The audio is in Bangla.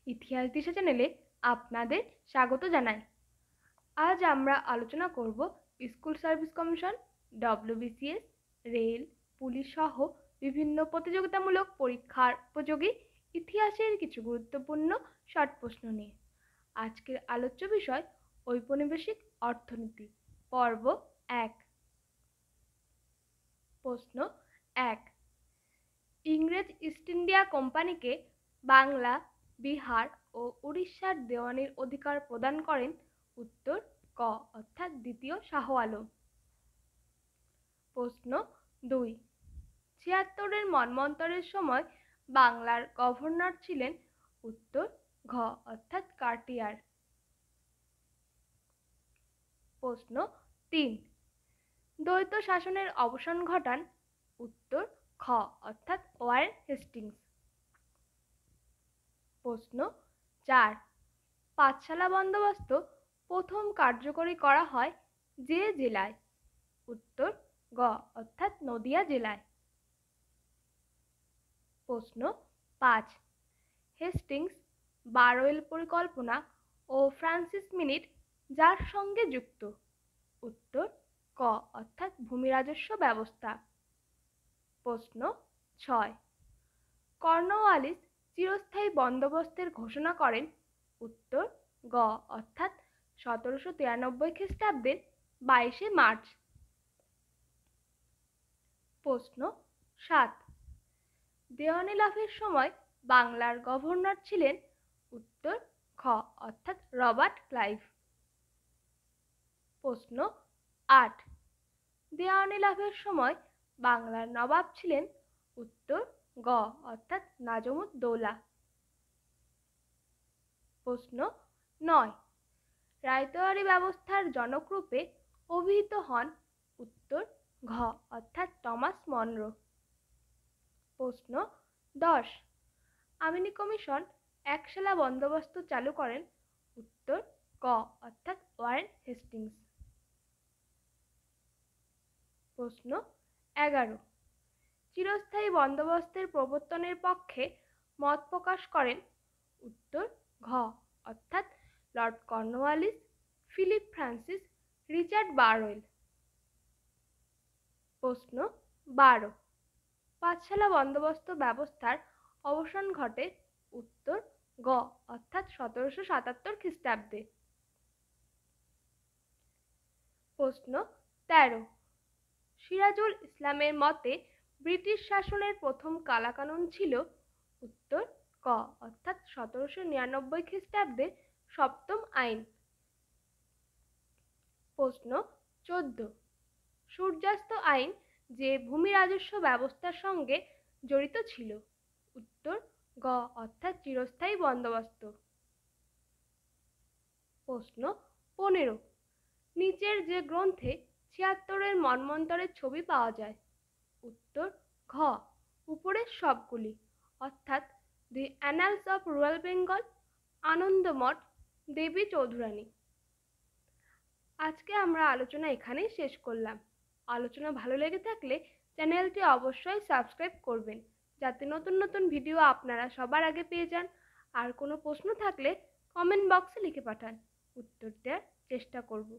ইতিহাস দিশা চ্যানেলে আপনাদের স্বাগত জানাই। আজ আমরা আলোচনা করব school service commission, WBCS, rail, police সহ বিভিন্ন প্রতিযোগিতামূলক পরীক্ষার উপযোগী ইতিহাসের কিছু গুরুত্বপূর্ণ শর্ট প্রশ্ন নিয়ে। আজকের আলোচ্য বিষয় ঔপনিবেশিক অর্থনীতি, পর্ব 1। প্রশ্ন 1। ইংরেজ ইস্ট ইন্ডিয়া কোম্পানিকে বাংলা, বিহার ও উড়িষ্যার দেওয়ানির অধিকার প্রদান করেন? উত্তর ক অর্থাৎ দ্বিতীয় শাহ আলম। প্রশ্ন 2। ৭৬-এর মন্বন্তরের সময় বাংলার গভর্নর ছিলেন? উত্তর ঘ অর্থাৎ কার্টিয়ার। প্রশ্ন 3। দ্বৈত শাসনের অবসান ঘটান? উত্তর খ অর্থাৎ ওয়ারেন হেস্টিংস। প্রশ্ন 4। পাঠশালা বন্দোবস্ত প্রথম কার্যকরী করা হয় যে জেলায়? উত্তর গ অর্থাৎ নদিয়া জেলায়। প্রশ্ন 5। হেস্টিংস, বারওয়েল পরিকল্পনা ও ফ্রান্সিস মিনিট যার সঙ্গে যুক্ত? উত্তর ক অর্থাৎ ভূমি রাজস্ব ব্যবস্থা। প্রশ্ন 6। কর্নওয়ালিস চিরস্থায়ী বন্দোবস্তের ঘোষণা করেন? উত্তর গ অর্থাৎ 1793 খ্রিস্টাব্দের 22শে মার্চ। প্রশ্ন 7। দেওয়ানি লাভের সময় বাংলার গভর্নর ছিলেন? উত্তর খ অর্থাৎ রবার্ট ক্লাইভ। প্রশ্ন 8। দেওয়ানি লাভের সময় বাংলার নবাব ছিলেন? উত্তর গ অর্থাৎ নাজমুদ্দৌলা। প্রশ্ন 9। রায়তওয়ারি ব্যবস্থার জনক রূপে অভিহিত হন? উত্তর ঘ অর্থাৎ টমাস মনরো। প্রশ্ন 10। আমিনি কমিশন একশেলা বন্দোবস্ত চালু করেন? উত্তর ক অর্থাৎ ওয়ারেন হেস্টিংস। প্রশ্ন 11। চিরস্থায়ী বন্দোবস্তের প্রবর্তনের পক্ষে মত প্রকাশ করেন? উত্তর ঘ অর্থাৎ Lord Cornwallis, Philip Francis, Richard Barwell. প্রশ্ন 12। পাঠশালা বন্দোবস্ত ব্যবস্থার অবসান ঘটে? উত্তর গ অর্থাৎ 1777 খ্রিস্টাব্দে। প্রশ্ন 13। সিরাজুল ইসলামের মতে ব্রিটিশ শাসনের প্রথম কালাকানুন ছিল? উত্তর ক অর্থাৎ 1799 খ্রিস্টাব্দের সপ্তম আইন। প্রশ্ন 14। সূর্যাস্ত আইন যে ভূমি রাজস্ব ব্যবস্থার সঙ্গে জড়িত ছিল? উত্তর গ অর্থাৎ চিরস্থায়ী বন্দোবস্ত। প্রশ্ন 15। নিচের যে গ্রন্থে ৭৬-এর মন্বন্তরের ছবি পাওয়া যায়? উত্তর ঘ উপরের সবগুলি অর্থাৎ the annals of royal Bengal, Anandamath, Devi Chaudhurani. আজকে আমরা আলোচনা এখানেই শেষ করলাম। আলোচনা ভালো লেগে থাকলে চ্যানেলটি অবশ্যই সাবস্ক্রাইব করবেন যাতে নতুন নতুন ভিডিও আপনারা সবার আগে পেয়ে যান। আর কোনো প্রশ্ন থাকলে কমেন্ট বক্সে লিখে পাঠান, উত্তর দেওয়ার চেষ্টা করব।